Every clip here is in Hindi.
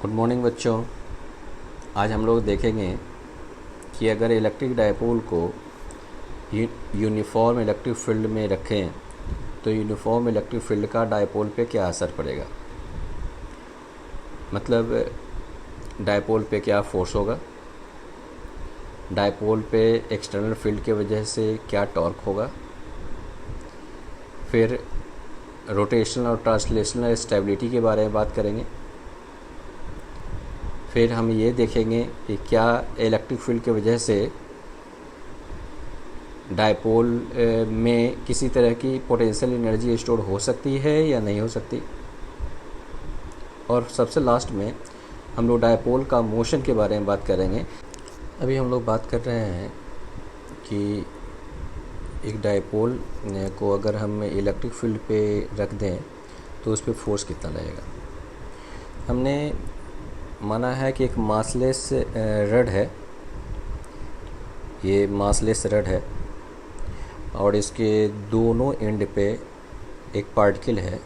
गुड मॉर्निंग बच्चों। आज हम लोग देखेंगे कि अगर इलेक्ट्रिक डायपोल को यूनिफॉर्म इलेक्ट्रिक फील्ड में रखें तो यूनिफॉर्म इलेक्ट्रिक फील्ड का डायपोल पे क्या असर पड़ेगा। मतलब डायपोल पे क्या फोर्स होगा, डायपोल पे एक्सटर्नल फील्ड की वजह से क्या टॉर्क होगा, फिर रोटेशनल और ट्रांसलेशनल स्टेबिलिटी के बारे में बात करेंगे। फिर हम ये देखेंगे कि क्या इलेक्ट्रिक फील्ड की वजह से डायपोल में किसी तरह की पोटेंशियल एनर्जी स्टोर हो सकती है या नहीं हो सकती। और सबसे लास्ट में हम लोग डायपोल का मोशन के बारे में बात करेंगे। अभी हम लोग बात कर रहे हैं कि एक डायपोल को अगर हम इलेक्ट्रिक फील्ड पे रख दें तो उस पर फोर्स कितना लगेगा। हमने माना है कि एक मासलेस रड है, ये मासलेस रड है और इसके दोनों एंड पे एक पार्टिकल है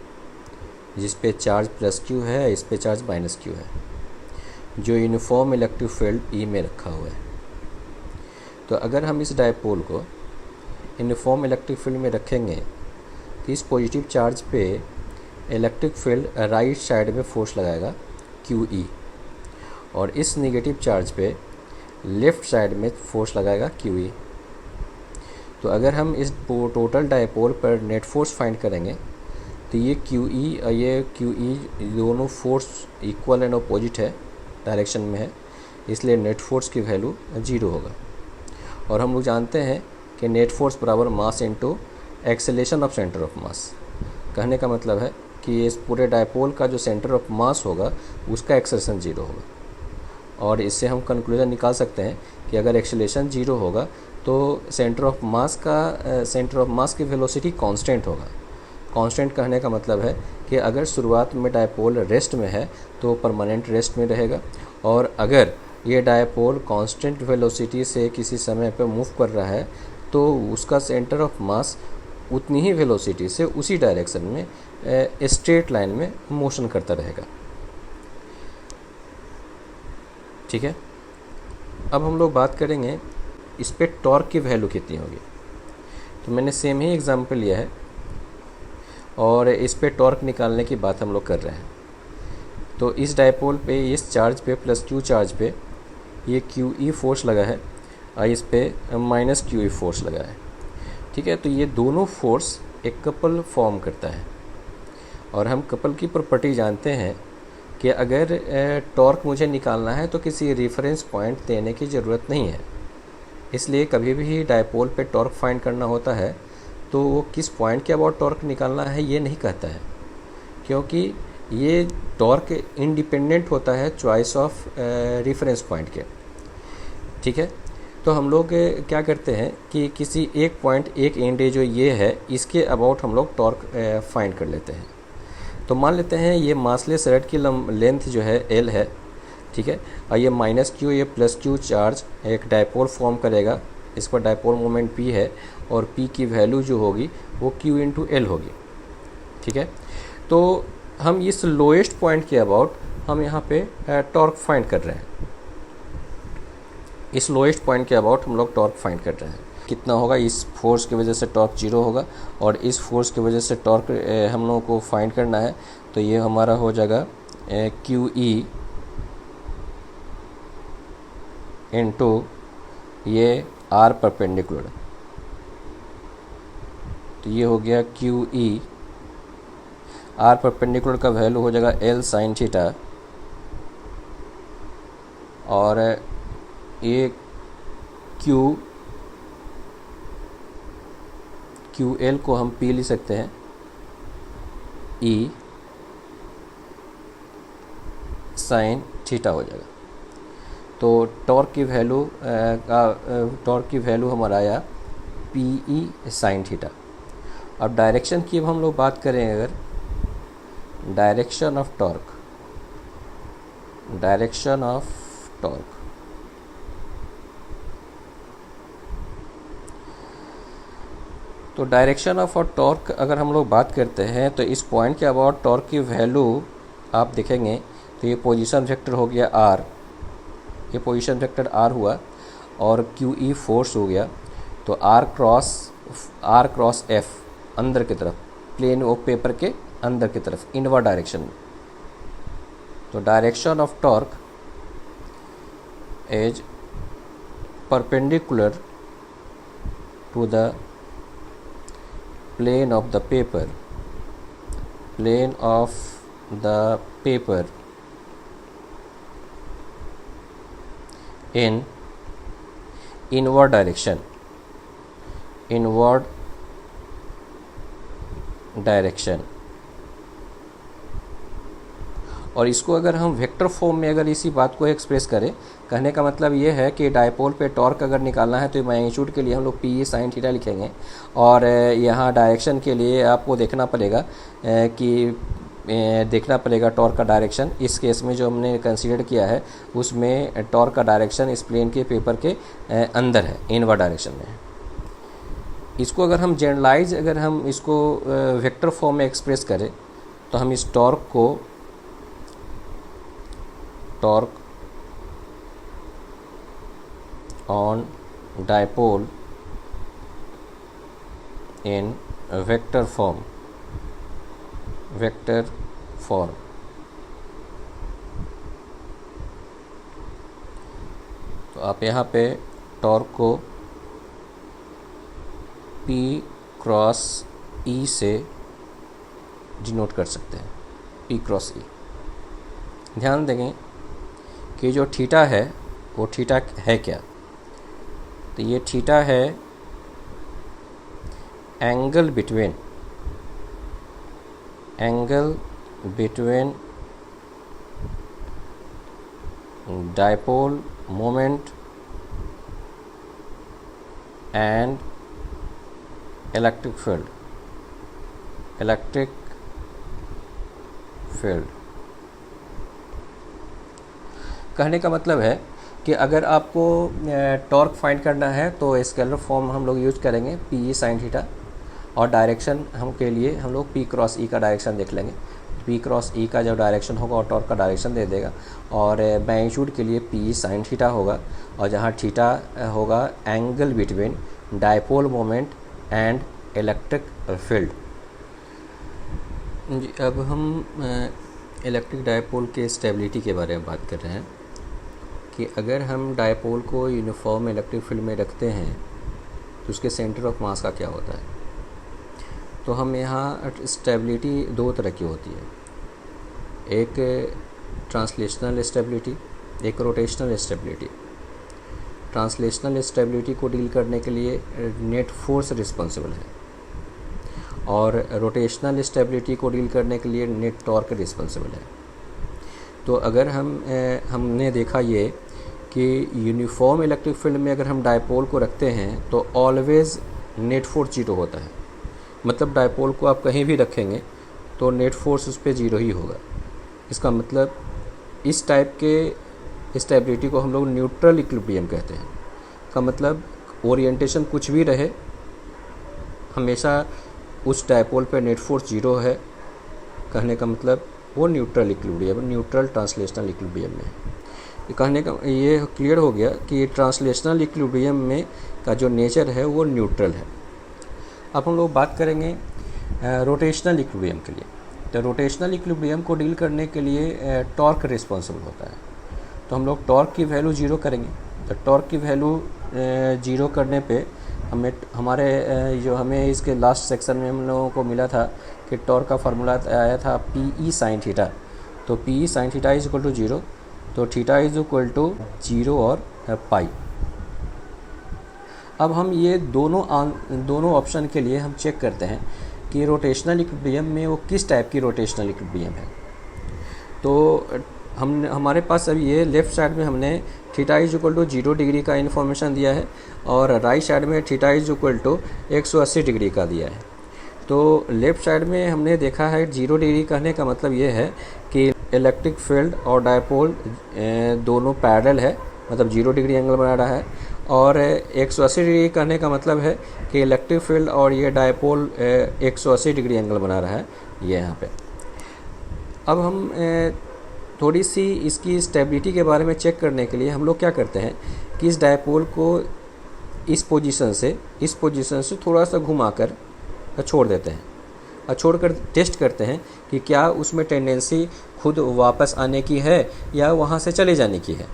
जिस पे चार्ज प्लस क्यू है, इस पे चार्ज माइनस क्यू है, जो यूनिफॉर्म इलेक्ट्रिक फील्ड ई में रखा हुआ है। तो अगर हम इस डायपोल को यूनिफॉर्म इलेक्ट्रिक फील्ड में रखेंगे तो इस पॉजिटिव चार्ज पे इलेक्ट्रिक फील्ड राइट साइड में फोर्स लगाएगा क्यू ई, और इस नेगेटिव चार्ज पे लेफ़्ट साइड में फोर्स लगाएगा क्यू ई। तो अगर हम इस टोटल डायपोल पर नेट फोर्स फाइंड करेंगे तो ये क्यू ई और ये क्यू ई दोनों फोर्स इक्वल एंड अपोजिट है, डायरेक्शन में है, इसलिए नेट फोर्स की वैल्यू 0 होगा। और हम लोग जानते हैं कि नेट फोर्स बराबर mass into acceleration of centre of मास। कहने का मतलब है कि इस पूरे डायपोल का जो सेंटर ऑफ मास होगा उसका एक्सेलेरेशन 0 होगा। और इससे हम कंक्लूजन निकाल सकते हैं कि अगर एक्सेलेरेशन 0 होगा तो सेंटर ऑफ मास की वेलोसिटी कांस्टेंट होगा। कांस्टेंट कहने का मतलब है कि अगर शुरुआत में डायपोल रेस्ट में है तो परमानेंट रेस्ट में रहेगा, और अगर ये डायपोल कांस्टेंट वेलोसिटी से किसी समय पर मूव कर रहा है तो उसका सेंटर ऑफ मास उतनी ही वेलोसिटी से उसी डायरेक्शन में स्ट्रेट लाइन में मोशन करता रहेगा। ठीक है, अब हम लोग बात करेंगे इस पे टॉर्क की वैल्यू कितनी होगी। तो मैंने सेम ही एग्जांपल लिया है और इस पे टॉर्क निकालने की बात हम लोग कर रहे हैं। तो इस डायपोल पे इस चार्ज पे प्लस क्यू चार्ज पे ये क्यू ई फोर्स लगा है और इस पे माइनस क्यू ई फोर्स लगा है। ठीक है, तो ये दोनों फोर्स एक कपल फॉर्म करता है और हम कपल की प्रॉपर्टी जानते हैं कि अगर टॉर्क मुझे निकालना है तो किसी रेफरेंस पॉइंट देने की ज़रूरत नहीं है। इसलिए कभी भी डायपोल पे टॉर्क फाइंड करना होता है तो वो किस पॉइंट के अबाउट टॉर्क निकालना है ये नहीं कहता है, क्योंकि ये टॉर्क इंडिपेंडेंट होता है चॉइस ऑफ रेफरेंस पॉइंट के। ठीक है, तो हम लोग क्या करते हैं कि किसी एक पॉइंट, एक एंड जो ये है, इसके अबाउट हम लोग टॉर्क फाइंड कर लेते हैं। तो मान लेते हैं ये मासलेस रड की लेंथ जो है L है। ठीक है, और ये माइनस क्यू, ये प्लस क्यू चार्ज एक डायपोल फॉर्म करेगा, इस पर डायपोल मोमेंट P है और P की वैल्यू जो होगी वो Q इंटू L होगी। ठीक है, तो हम इस लोएस्ट पॉइंट के अबाउट हम यहाँ पे टॉर्क फाइंड कर रहे हैं। इस लोएस्ट पॉइंट के अबाउट हम लोग टॉर्क फाइंड कर रहे हैं। कितना होगा, इस फोर्स की वजह से टॉर्क 0 होगा और इस फोर्स की वजह से टॉर्क हम लोगों को फाइंड करना है। तो ये हमारा हो जाएगा क्यू ई इंटू ये आर परपेंडिकुलर। तो ये हो गया क्यू ई, आर परपेंडिकुलर का वैल्यू हो जाएगा L साइन थीटा, और ये क्यू एल को हम P लिख सकते हैं E साइन थीटा हो जाएगा। तो टॉर्क की वैल्यू हमारा आया PE साइन थीटा। अब डायरेक्शन की अब हम लोग बात करें, अगर डायरेक्शन ऑफ टॉर्क, तो डायरेक्शन ऑफ टॉर्क अगर हम लोग बात करते हैं तो इस पॉइंट के अबाउट टॉर्क की वैल्यू आप देखेंगे तो ये पोजीशन वेक्टर हो गया r, ये पोजीशन वेक्टर r हुआ, और क्यू ई फोर्स हो गया। तो r क्रॉस f अंदर की तरफ, प्लेन ऑफ पेपर के अंदर की तरफ, इनवर्ड डायरेक्शन में। तो direction of torque is perpendicular to the plane of the paper in inward direction, और इसको अगर हम वेक्टर फॉर्म में अगर इसी बात को एक्सप्रेस करें, कहने का मतलब ये है कि डायपोल पे टॉर्क अगर निकालना है तो मैग्नीट्यूड के लिए हम लोग पी साइन थीटा लिखेंगे, और यहाँ डायरेक्शन के लिए आपको देखना पड़ेगा टॉर्क का डायरेक्शन। इस केस में जो हमने कंसीडर किया है उसमें टॉर्क का डायरेक्शन इस प्लेन के पेपर के अंदर है, इनवर्ड डायरेक्शन में। इसको अगर हम जनरलाइज, अगर हम इसको वेक्टर फॉर्म में एक्सप्रेस करें तो हम इस टॉर्क को torque on dipole in vector form तो आप यहाँ पे टॉर्क को P क्रॉस E से डिनोट कर सकते हैं, P क्रॉस E। ध्यान देंगे कि जो थीटा है वो थीटा है क्या, तो ये थीटा है angle between dipole moment and electric field. कहने का मतलब है कि अगर आपको टॉर्क फाइंड करना है तो स्केलर फॉर्म हम लोग यूज करेंगे पी साइन थीटा, और डायरेक्शन हम के लिए हम लोग पी क्रॉस ई का डायरेक्शन देख लेंगे। पी क्रॉस ई का जो डायरेक्शन होगा और टॉर्क का डायरेक्शन दे देगा, और मैग्नीट्यूड के लिए पी साइन थीटा होगा, और जहाँ थीटा होगा angle between dipole moment and electric field. अब हम इलेक्ट्रिक डायपोल के स्टेबिलिटी के बारे में बात कर रहे हैं कि अगर हम डायपोल को यूनिफॉर्म इलेक्ट्रिक फील्ड में रखते हैं तो उसके सेंटर ऑफ मास का क्या होता है। तो हम यहाँ स्टेबिलिटी दो तरह की होती है, एक ट्रांसलेशनल स्टेबिलिटी, एक रोटेशनल स्टेबिलिटी। ट्रांसलेशनल स्टेबिलिटी को डील करने के लिए नेट फोर्स रिस्पॉन्सिबल है, और रोटेशनल स्टेबिलिटी को डील करने के लिए नेट टॉर्क रिस्पॉन्सिबल है। तो अगर हमने देखा ये कि यूनिफॉर्म इलेक्ट्रिक फील्ड में अगर हम डायपोल को रखते हैं तो ऑलवेज़ नेट फोर्स जीरो होता है, मतलब डायपोल को आप कहीं भी रखेंगे तो नेट फोर्स उस पर जीरो ही होगा। इसका मतलब इस टाइप के स्टेबिलिटी को हम लोग न्यूट्रल इक्विलिब्रियम कहते हैं। का मतलब ओरिएंटेशन कुछ भी रहे, हमेशा उस डायपोल पे नेट फोर्स जीरो है, कहने का मतलब वो neutral equilibrium, neutral translational equilibrium में। कहने का ये क्लियर हो गया कि ट्रांसलेशनल इक्विलिब्रियम में का जो नेचर है वो न्यूट्रल है। अब हम लोग बात करेंगे रोटेशनल इक्विलिब्रियम के लिए। तो रोटेशनल इक्विलिब्रियम को डील करने के लिए टॉर्क रिस्पॉन्सिबल होता है। तो हम लोग टॉर्क की वैल्यू जीरो करेंगे। तो टॉर्क की वैल्यू जीरो करने पे हमें इसके लास्ट सेक्शन में हम लोगों को मिला था कि टॉर्क का फार्मूला आया था पी ई साइन थीटा। तो P E sine theta is equal to zero, तो theta is equal to zero और पाई। अब हम ये दोनों ऑप्शन के लिए हम चेक करते हैं कि रोटेशनल इक्विलिब्रियम में वो किस टाइप की रोटेशनल इक्विलिब्रियम है। तो हमारे पास अभी ये लेफ़्ट साइड में हमने theta is equal to 0 degree का इन्फॉर्मेशन दिया है, और राइट साइड में theta is equal to 180 degree का दिया है। तो लेफ़्ट साइड में हमने देखा है 0 डिग्री कहने का मतलब ये है कि इलेक्ट्रिक फील्ड और डायपोल दोनों पैरेलल है, मतलब 0 डिग्री एंगल बना रहा है, और 180 डिग्री कहने का मतलब है कि इलेक्ट्रिक फील्ड और ये डायपोल 180 डिग्री एंगल बना रहा है, ये यहाँ पे। अब हम थोड़ी सी इसकी स्टेबिलिटी के बारे में चेक करने के लिए हम लोग क्या करते हैं कि इस डायपोल को इस पोजीशन से थोड़ा सा घुमाकर छोड़ देते हैं और छोड़कर टेस्ट करते हैं कि क्या उसमें टेंडेंसी खुद वापस आने की है या वहाँ से चले जाने की है।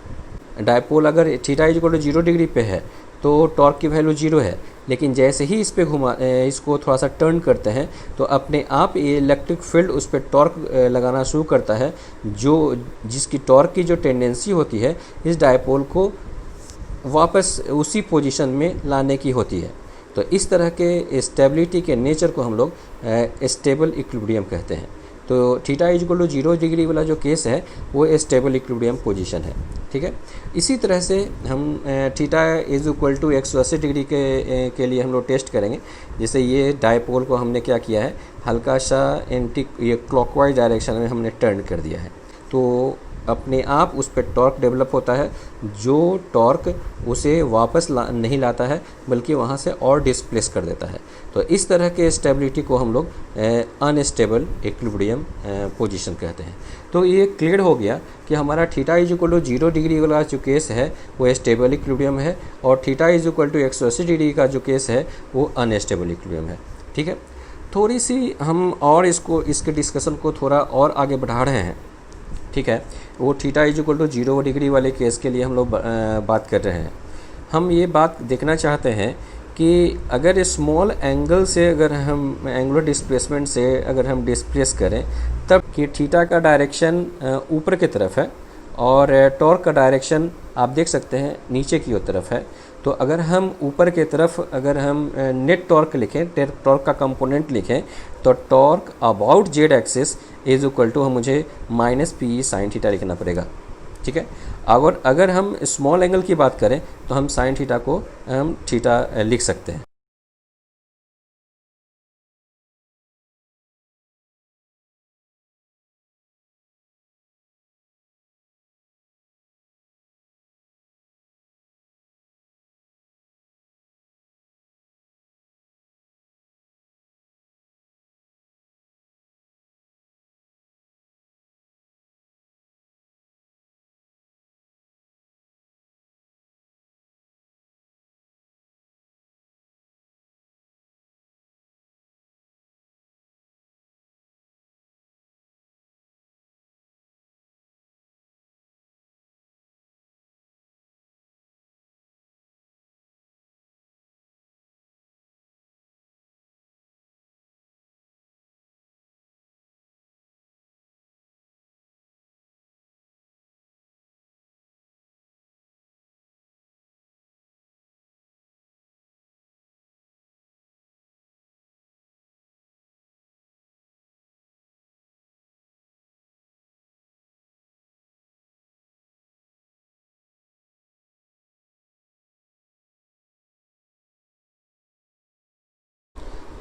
डायपोल अगर theta is equal to 0 degree पे है तो टॉर्क की वैल्यू 0 है, लेकिन जैसे ही इस पे इसको थोड़ा सा टर्न करते हैं तो अपने आप ये इलेक्ट्रिक फील्ड उस पर टॉर्क लगाना शुरू करता है, जो जिसकी टॉर्क की जो टेंडेंसी होती है इस डायपोल को वापस उसी पोजीशन में लाने की होती है। तो इस तरह के स्टेबिलिटी के नेचर को हम लोग स्टेबल इक्विलिब्रियम कहते हैं। तो theta is equal to 0 degree वाला जो केस है वो स्टेबल इक्विलिब्रियम पोजीशन है, ठीक है। इसी तरह से हम theta is equal to 180 degree के लिए हम लोग टेस्ट करेंगे। जैसे ये डायपोल को हमने क्या किया है, हल्का सा ये क्लॉकवाइज डायरेक्शन में हमने टर्न कर दिया है, तो अपने आप उस पर टॉर्क डेवलप होता है, जो टॉर्क उसे वापस नहीं लाता है बल्कि वहाँ से और डिस्प्लेस कर देता है। तो इस तरह के स्टेबिलिटी को हम लोग अनस्टेबल इक्विलिब्रियम पोजीशन कहते हैं। तो ये क्लियर हो गया कि हमारा theta is equal to 0 degree वाला जो केस है वो स्टेबल इक्विलिब्रियम है और theta is equal to 180 degree का जो केस है वो अनस्टेबल इक्विलिब्रियम है, ठीक है। थोड़ी सी हम और इसके डिस्कशन को थोड़ा और आगे बढ़ा रहे हैं, ठीक है। वो theta is equal to 0 degree वाले केस के लिए हम लोग बात कर रहे हैं। हम ये बात देखना चाहते हैं कि अगर स्मॉल एंगल से अगर हम एंगुलर डिस्प्लेसमेंट से अगर हम डिस्प्लेस करें तब कि थीटा का डायरेक्शन ऊपर की तरफ है और टॉर्क का डायरेक्शन आप देख सकते हैं नीचे की तरफ है। तो अगर हम ऊपर की तरफ अगर हम नेट टॉर्क लिखें, टॉर्क का कंपोनेंट लिखें, तो torque about Z axis is equal to मुझे माइनस पी साइन थीटा लिखना पड़ेगा, ठीक है। अगर हम स्मॉल एंगल की बात करें तो हम साइन थीटा को हम थीटा लिख सकते हैं।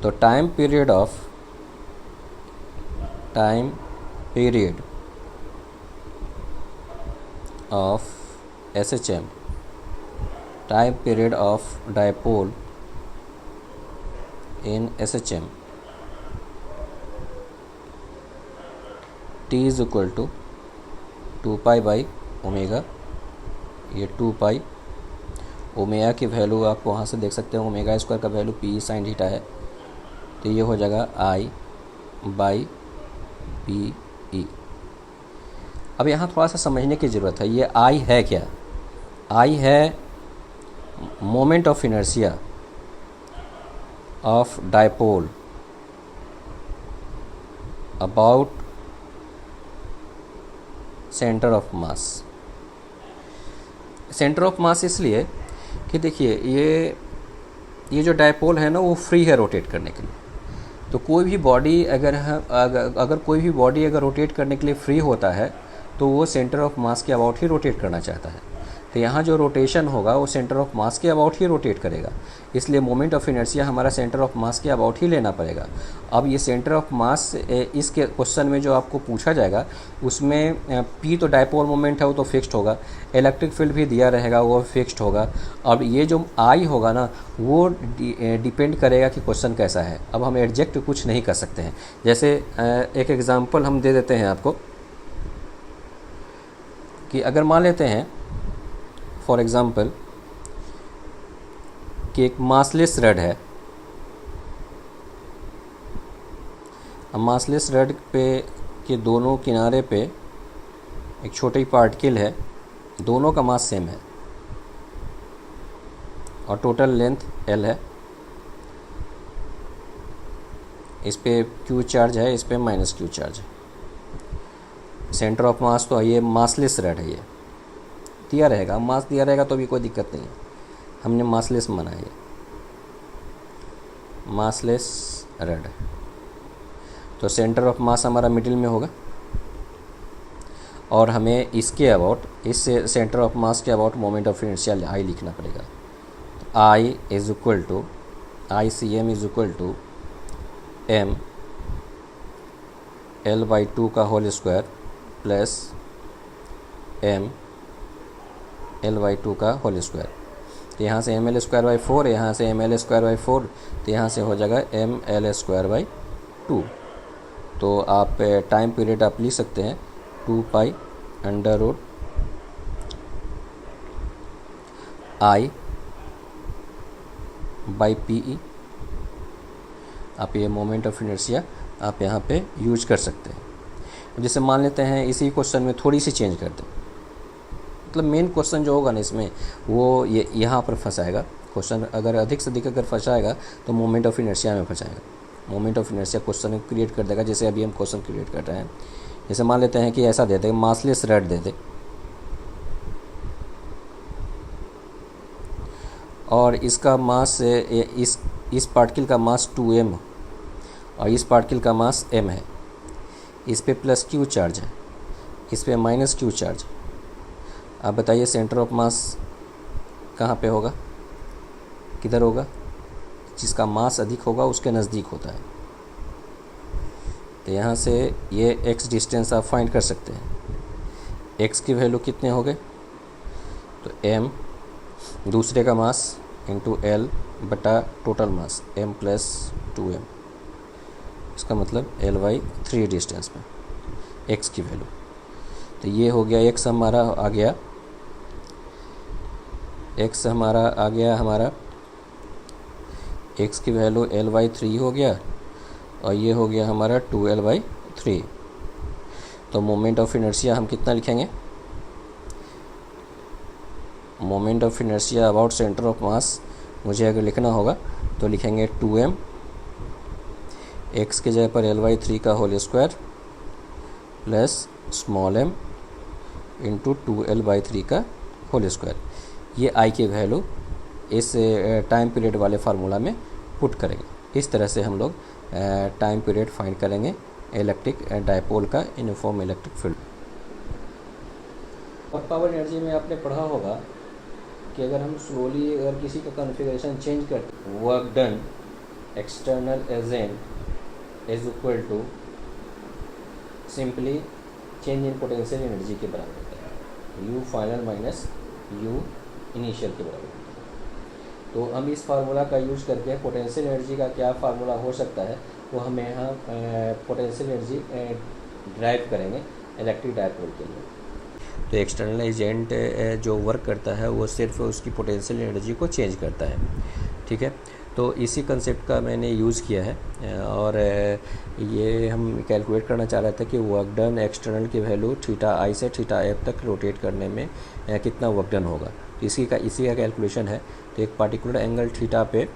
तो time period of SHM, time period of dipole in SHM, T is equal to 2 pi by omega. ये 2 पाई ओमेगा की वैल्यू आप वहाँ से देख सकते हैं, ओमेगा स्क्वायर का वैल्यू पी साइन थीटा है, तो ये हो जाएगा आई बाई पी ई। अब यहाँ थोड़ा सा समझने की ज़रूरत है, ये आई है क्या? आई है moment of inertia of dipole about centre of mass. Centre of मास इसलिए कि देखिए ये जो डायपोल है ना वो फ्री है रोटेट करने के लिए। तो कोई भी बॉडी अगर कोई भी बॉडी अगर रोटेट करने के लिए फ्री होता है तो वो सेंटर ऑफ मास के अबाउट ही रोटेट करना चाहता है। तो यहाँ जो रोटेशन होगा वो सेंटर ऑफ मास के अबाउट ही रोटेट करेगा, इसलिए मोमेंट ऑफ इनर्शिया हमारा सेंटर ऑफ मास के अबाउट ही लेना पड़ेगा। अब ये सेंटर ऑफ मास इसके क्वेश्चन में जो आपको पूछा जाएगा उसमें पी तो डायपोल मोमेंट है वो तो फिक्स्ड होगा, इलेक्ट्रिक फील्ड भी दिया रहेगा वो फिक्स्ड होगा। अब ये जो आई होगा ना वो डिपेंड करेगा कि क्वेश्चन कैसा है। अब हम एडजेक्ट कुछ नहीं कर सकते हैं। जैसे एक एग्जाम्पल हम दे देते हैं आपको। कि अगर मान लेते हैं फॉर एग्ज़ाम्पल कि एक मासलेस रड है, अब मासलेस रड पे के दोनों किनारे पे एक छोटी पार्टिकल है, दोनों का मास सेम है और टोटल लेंथ L है। इस पे Q चार्ज है, इस पे माइनस Q चार्ज है। सेंटर ऑफ मास तो ये मासलेस रड है, ये दिया रहेगा, मास दिया रहेगा तो भी कोई दिक्कत नहीं है, हमने मासलेस माना है, ये मासलेस रड। तो सेंटर ऑफ मास हमारा मिडिल में होगा और हमें इसके अबाउट, इस सेंटर ऑफ मास के about moment of inertia I लिखना पड़ेगा। तो I is equal to ICM is equal to M L/2 का whole square plus M L/2 का होल स्क्वायर। तो यहाँ से mL²/4, यहाँ से mL²/4, तो यहाँ से हो जाएगा mL²/2। तो आप टाइम पीरियड आप लिख सकते हैं 2π √ I/PE। आप ये मोमेंट ऑफ इनर्शिया आप यहाँ पे यूज कर सकते हैं। जैसे मान लेते हैं इसी क्वेश्चन में थोड़ी सी चेंज कर दें, मतलब मेन क्वेश्चन जो होगा ना इसमें वो ये यहाँ पर फंसाएगा क्वेश्चन। अगर अधिक से अधिक अगर फंसाएगा तो मोमेंट ऑफ इनर्शिया में फंसाएगा, moment of inertia question create कर देगा। जैसे अभी हम क्वेश्चन क्रिएट कर रहे हैं, जैसे मान लेते हैं कि ऐसा दे दे, मासलेस रड दे दे और इसका मास इस पार्टिकल का मास 2m और इस पार्टिकल का मास m है। इस पे प्लस Q चार्ज है, इस पे माइनस Q चार्ज। आप बताइए सेंटर ऑफ मास कहाँ पे होगा, किधर होगा? जिसका मास अधिक होगा उसके नज़दीक होता है। तो यहाँ से ये x डिस्टेंस आप फाइंड कर सकते हैं। x की वैल्यू कितने हो गए? तो m दूसरे का मास इंटू L बटा total mass m plus 2m, इसका मतलब L/3 डिस्टेंस में x की वैल्यू। तो ये हो गया x हमारा आ गया, x हमारा आ गया, हमारा x की वैल्यू L/3 हो गया और ये हो गया हमारा 2L/3। तो मोमेंट ऑफ इनर्शिया हम कितना लिखेंगे? Moment of inertia about centre of मास मुझे अगर लिखना होगा तो लिखेंगे 2m, x के जगह पर L/3 का whole square plus small m into 2L/3 का होल स्क्वायर। ये I की वैल्यू इस टाइम पीरियड वाले फार्मूला में पुट करेंगे। इस तरह से हम लोग टाइम पीरियड फाइंड करेंगे इलेक्ट्रिक डायपोल का यूनिफॉर्म इलेक्ट्रिक फील्ड। और पावर एनर्जी में आपने पढ़ा होगा कि अगर हम स्लोली अगर किसी का कॉन्फ़िगरेशन चेंज करते, work done external agent is equal to simply change in potential energy के बराबर होता है, U final minus U initial के बराबर होता है। तो हम इस फार्मूला का यूज करके पोटेंशियल एनर्जी का क्या फार्मूला हो सकता है वो हमें यहाँ पोटेंशियल एनर्जी ड्राइव करेंगे इलेक्ट्रिक डायपोल के लिए। तो एक्सटर्नल एजेंट जो वर्क करता है वो सिर्फ उसकी पोटेंशियल एनर्जी को चेंज करता है, ठीक है। तो इसी कंसेप्ट का मैंने यूज़ किया है और ये हम कैलकुलेट करना चाह रहे थे कि वर्क डन एक्सटर्नल की वैल्यू θi से θf तक रोटेट करने में कितना वर्क डन होगा। इसी का कैलकुलेशन है। तो एक पार्टिकुलर एंगल थीटा पे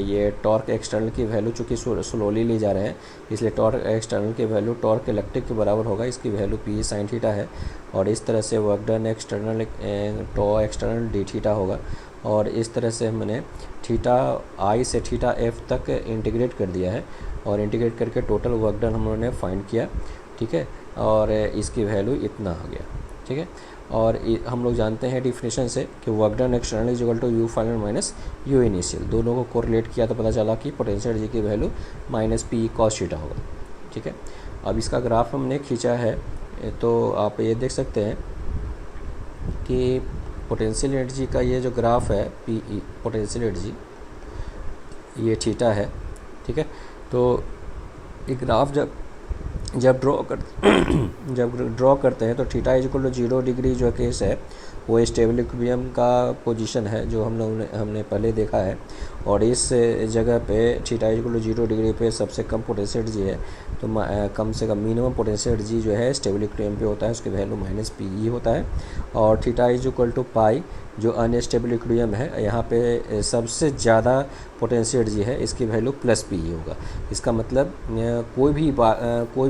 ये टॉर्क एक्सटर्नल की वैल्यू चूँकि स्लोली ले जा रहे हैं इसलिए टॉर्क एक्सटर्नल की वैल्यू टॉर्क इलेक्ट्रिक के बराबर होगा, इसकी वैल्यू P sin थीटा है। और इस तरह से वर्क डन एक्सटर्नल टॉ एक्सटर्नल d थीटा होगा। और इस तरह से हमने θi से θf तक इंटीग्रेट कर दिया है और इंटीग्रेट करके टोटल वर्क डन हम लोगों ने फाइंड किया, ठीक है। और इसकी वैल्यू इतना आ गया, ठीक है। और हम लोग जानते हैं डिफिनेशन से कि work done external is equal to U final minus U initial. दोनों को कोरिलेट किया तो पता चला कि पोटेंशियल एनर्जी की value minus P cos theta होगा, ठीक है। अब इसका ग्राफ हमने खींचा है तो आप ये देख सकते हैं कि पोटेंशियल एनर्जी का ये जो ग्राफ है PE पोटेंशियल एनर्जी ये थीटा है, ठीक है। तो ये ग्राफ जब जब ड्रॉ करते हैं तो theta is equal to 0 degree जो केस है वो स्टेबल इक्विलिब्रियम का पोजीशन है जो हमने पहले देखा है। और इस जगह पे theta is equal to 0 degree पे सबसे कम पोटेंशियल एनर्जी है, तो कम से कम मिनिमम पोटेंशियल एनर्जी जो है स्टेबल इक्विलिब्रियम पे होता है, उसकी वैल्यू -PE होता है। और थीटा इज इक्वल टू पाई जो अनस्टेबल इक्विलिब्रियम है, यहाँ पे सबसे ज़्यादा पोटेंशियल एनर्जी है, इसकी वैल्यू +PE होगा। इसका मतलब कोई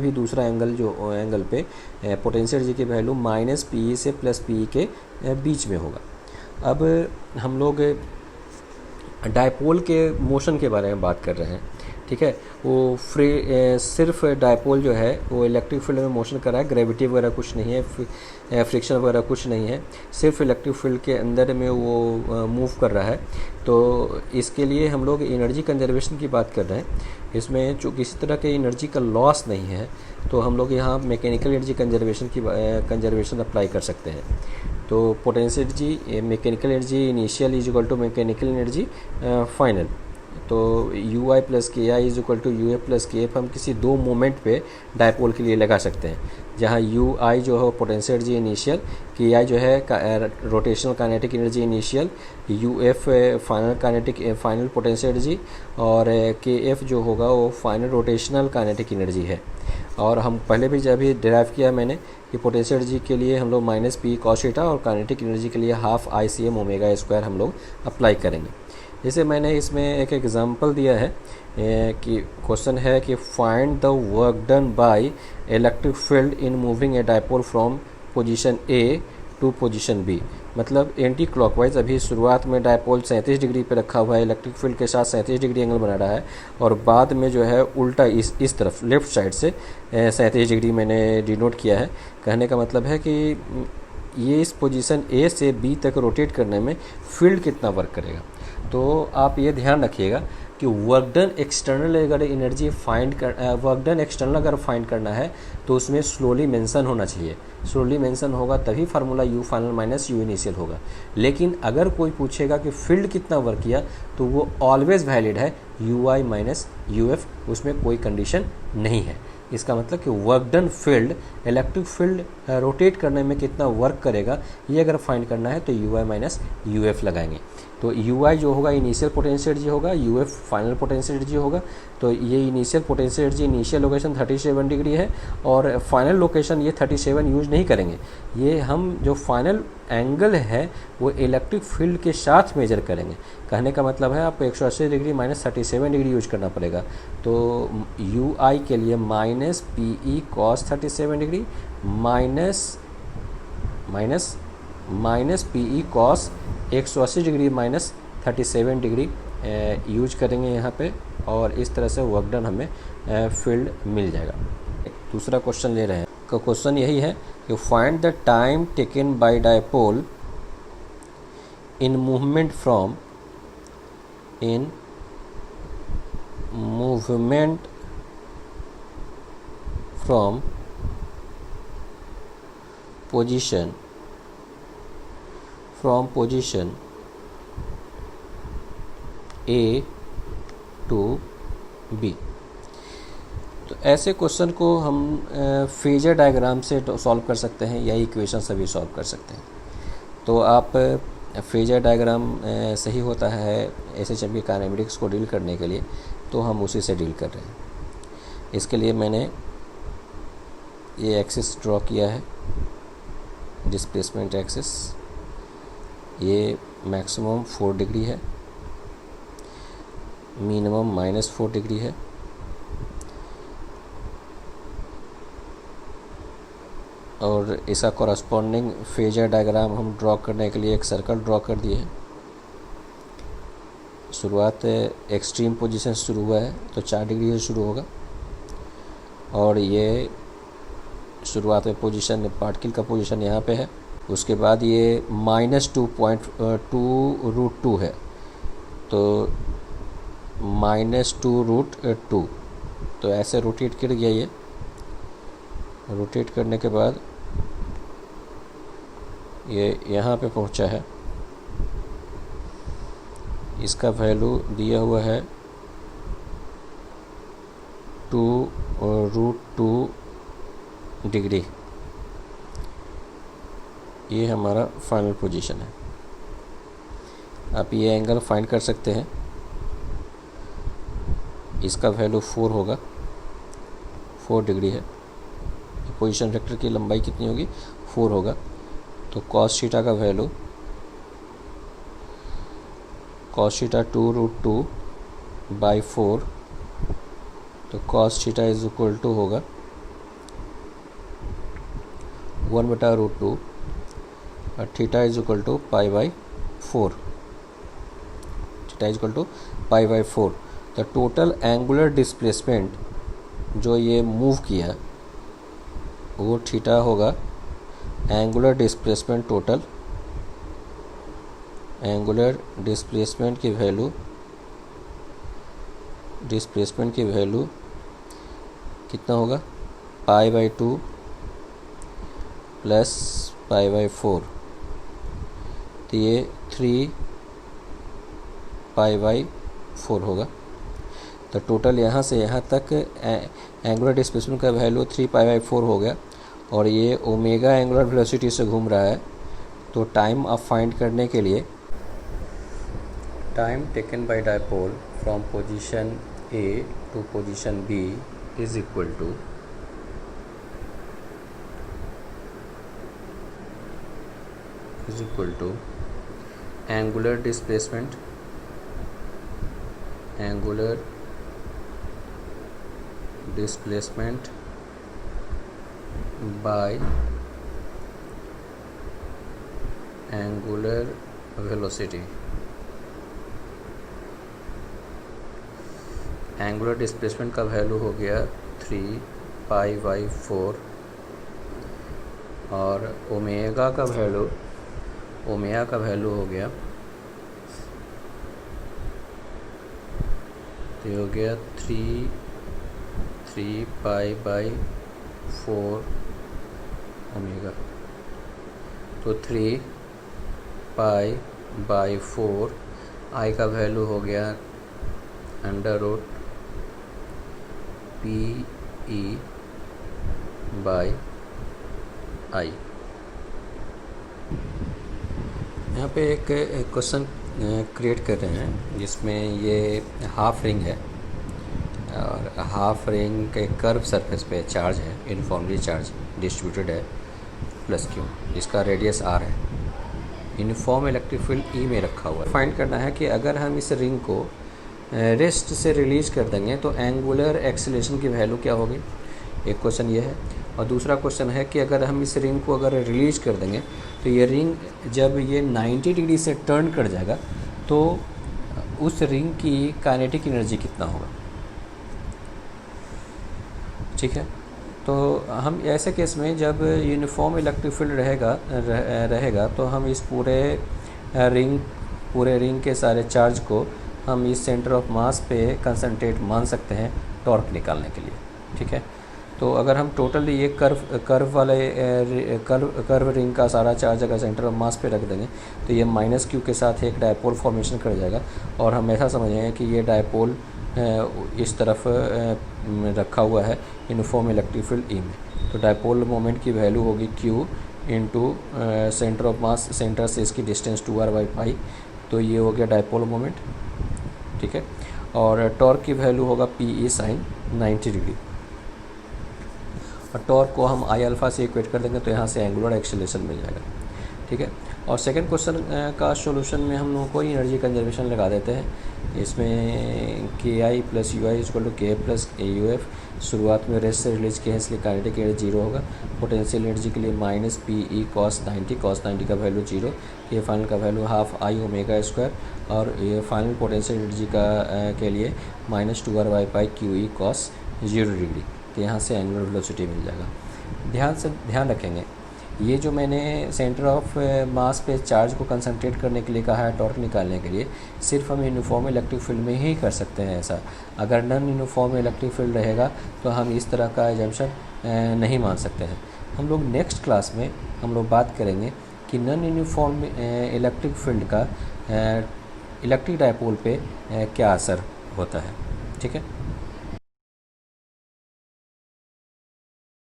भी दूसरा एंगल पे पोटेंशियल एनर्जी की वैल्यू -PE से +PE के बीच में होगा। अब हम लोग डायपोल के मोशन के बारे में बात कर रहे हैं, ठीक है। वो सिर्फ डायपोल जो है वो इलेक्ट्रिक फील्ड में मोशन कर रहा है, ग्रेविटी वगैरह कुछ नहीं है, फ्रिक्शन वगैरह कुछ नहीं है, सिर्फ इलेक्ट्रिक फील्ड के अंदर में वो मूव कर रहा है। तो इसके लिए हम लोग एनर्जी कंजर्वेशन की बात कर रहे हैं। इसमें जो किसी तरह के एनर्जी का लॉस नहीं है, तो हम लोग यहाँ मैकेनिकल एनर्जी कंजर्वेशन अप्लाई कर सकते हैं। तो potential energy mechanical energy initial is equal to mechanical energy final. तो UI + KI is equal to UF + KF हम किसी दो मोमेंट पे डायपोल के लिए लगा सकते हैं, जहाँ UI जो है पोटेंशियल एनर्जी इनिशियल, KI जो है rotational kinetic energy initial, UF final potential energy, और KF जो होगा वो फाइनल रोटेशनल काइनेटिक एनर्जी है। और हम पहले भी जब डिराइव किया मैंने कि पोटेंशियल एनर्जी के लिए हम लोग -P cos थीटा और काइनेटिक एनर्जी के लिए ½ ICM ω² हम लोग अप्लाई करेंगे। जैसे मैंने इसमें एक एग्जांपल दिया है कि क्वेश्चन है कि find the work done by electric field in moving a dipole from position A to position B। मतलब एंटी क्लॉकवाइज अभी शुरुआत में डायपोल 37 डिग्री पे रखा हुआ है, इलेक्ट्रिक फील्ड के साथ 37 डिग्री एंगल बना रहा है, और बाद में जो है उल्टा इस तरफ लेफ़्ट साइड से 37 डिग्री मैंने डिनोट किया है। कहने का मतलब है कि ये इस पोजीशन A से B तक रोटेट करने में फील्ड कितना वर्क करेगा। तो आप ये ध्यान रखिएगा कि वर्क डन एक्सटर्नल अगर फाइंड करना है तो उसमें स्लोली मेंशन होना चाहिए। स्लोली मेंशन होगा तभी formula U final - U initial होगा। लेकिन अगर कोई पूछेगा कि फील्ड कितना वर्क किया तो वो ऑलवेज वैलिड है UI - UF, उसमें कोई कंडीशन नहीं है। इसका मतलब कि work done field, electric field rotate करने में कितना वर्क करेगा, ये अगर फाइंड करना है तो UI - UF लगाएंगे। तो UI जो होगा इनिशियल पोटेंशियल एनर्जी होगा, UF फाइनल पोटेंशियल एनर्जी होगा। तो ये initial potential energy initial location 37 degree है, और फाइनल लोकेशन ये 37 यूज नहीं करेंगे। ये हम जो फाइनल एंगल है वो इलेक्ट्रिक फील्ड के साथ मेजर करेंगे। कहने का मतलब है आपको 180 डिग्री -37 डिग्री यूज करना पड़ेगा। तो UI के लिए -PE cos 37 degree -PE cos 180 degree -37 degree use करेंगे यहाँ पे, और इस तरह से वर्क डन हमें फील्ड मिल जाएगा। दूसरा क्वेश्चन ले रहे हैं, तो क्वेश्चन यही है कि find the time taken by dipole in movement from position A to B। तो ऐसे क्वेश्चन को हम फेजर डायग्राम से सॉल्व कर सकते हैं या इक्वेशन से भी सॉल्व कर सकते हैं। तो आप फेजर डायग्राम सही होता है SHM काइनेमेटिक्स को डील करने के लिए, तो हम उसी से डील कर रहे हैं। इसके लिए मैंने ये एक्सिस ड्रॉ किया है, डिस्प्लेसमेंट एक्सिस। ये मैक्सिमम 4 डिग्री है, मिनिमम -4 डिग्री है, और इसका कॉरस्पॉन्डिंग फेजर डायग्राम हम ड्रॉ करने के लिए एक सर्कल ड्रॉ कर दिए हैं। शुरुआत एक्सट्रीम पोजीशन से शुरू हुआ है तो 4 डिग्री से शुरू होगा, और ये शुरुआत में पोजीशन पार्टिकल का पोजीशन यहाँ पे है। उसके बाद ये -2.2√2 है, तो -2√2, तो ऐसे रोटेट कर गया। ये रोटेट करने के बाद ये यहाँ पे पहुँचा है। इसका वैल्यू दिया हुआ है 2√2 डिग्री, ये हमारा फाइनल पोजीशन है। आप ये एंगल फाइंड कर सकते हैं। इसका वैल्यू 4 होगा, 4 डिग्री है। पोजीशन वेक्टर की लंबाई कितनी होगी, 4 होगा। तो कॉस थीटा का वैल्यू, कॉस थीटा 2√2/4, तो cos theta is equal to होगा 1/√2 और theta is equal to π/4, theta is equal to π/4। The total angular displacement जो ये मूव किया वो थीटा होगा। Angular displacement total, angular displacement की वैल्यू, डिस्प्लेसमेंट की वैल्यू कितना होगा, π/2 प्लस π/4, तो ये 3π/4 होगा। तो टोटल यहाँ से यहाँ तक एंगुलर डिस्प्लेसमेंट का वैल्यू 3π/4 हो गया। और ये ओमेगा एंगुलर वेलोसिटी से घूम रहा है। तो टाइम आप फाइंड करने के लिए, time taken by dipole from position A to position B is equal to angular displacement, angular displacement by angular velocity. Angular displacement का वैल्यू हो गया 3π/4 और ओमेगा का वैल्यू हो गया, तो हो गया 3π/4 ओमेगा। तो 3π/4, आई का वैल्यू हो गया √PE/I। यहाँ पे एक क्वेश्चन क्रिएट कर रहे हैं जिसमें ये हाफ रिंग है और हाफ रिंग के कर्व सरफेस पे चार्ज है, यूनिफॉर्मली चार्ज डिस्ट्रीब्यूटेड है प्लस क्यू, इसका रेडियस r है, यूनिफॉर्म इलेक्ट्रिक फील्ड E में रखा हुआ है। फाइंड करना है कि अगर हम इस रिंग को रेस्ट से रिलीज कर देंगे तो एंगुलर एक्सीलरेशन की वैल्यू क्या होगी। एक क्वेश्चन ये है। और दूसरा क्वेश्चन है कि अगर हम इस रिंग को अगर रिलीज कर देंगे तो ये रिंग जब ये 90 डिग्री से टर्न कर जाएगा तो उस रिंग की काइनेटिक एनर्जी कितना होगा। ठीक है, तो हम ऐसे केस में जब यूनिफॉर्म इलेक्ट्रिक फील्ड रहेगा तो हम इस पूरे रिंग के सारे चार्ज को हम इस सेंटर ऑफ मास पे कंसंट्रेट मान सकते हैं टॉर्क निकालने के लिए। ठीक है, तो अगर हम टोटली ये कर्व रिंग का सारा चार्ज अगर सेंटर ऑफ मास पे रख देंगे तो ये -q के साथ एक डायपोल फॉर्मेशन कर जाएगा। और हम ऐसा समझेंगे कि ये डायपोल इस तरफ रखा हुआ है यूनिफॉर्म इलेक्ट्रिक फील्ड E में। तो डायपोल मोमेंट की वैल्यू होगी q into centre of mass, centre से इसकी डिस्टेंस 2r/π, तो ये हो गया डायपोल मोमेंट। ठीक है, और टॉर्क की वैल्यू होगा PE sin 90 डिग्री। और टॉर्क को हम I α से इक्वेट कर देंगे तो यहाँ से एंगुलर एक्सीलरेशन मिल जाएगा। ठीक है, और सेकंड क्वेश्चन का सॉल्यूशन में हम लोगों को एनर्जी कंजर्वेशन लगा देते हैं। इसमें KI + UI = K + AUF। शुरुआत में रेस्ट से रिलीज किए हैं इसलिए काइनेटिक एनर्जी 0 होगा। पोटेंशियल एनर्जी के लिए -PE cos 90 का वैल्यू 0, ये फाइनल का वैल्यू ½I⍵²। और ये फाइनल पोटेंशियल एनर्जी के लिए -2r/π QE cos 0 डिग्री। तो यहाँ से एंगुलर वेलोसिटी मिल जाएगा। ध्यान रखेंगे, ये जो मैंने सेंटर ऑफ मास पे चार्ज को कंसंट्रेट करने के लिए कहा है टॉर्क निकालने के लिए, सिर्फ हम यूनिफॉर्म इलेक्ट्रिक फील्ड में ही कर सकते हैं ऐसा। अगर नॉन यूनिफॉर्म इलेक्ट्रिक फील्ड रहेगा तो हम इस तरह का एजम्पशन नहीं मान सकते हैं। हम लोग नेक्स्ट क्लास में हम लोग बात करेंगे कि नॉन यूनिफॉर्म इलेक्ट्रिक फील्ड का इलेक्ट्रिक डायपोल पे क्या असर होता है। ठीक है।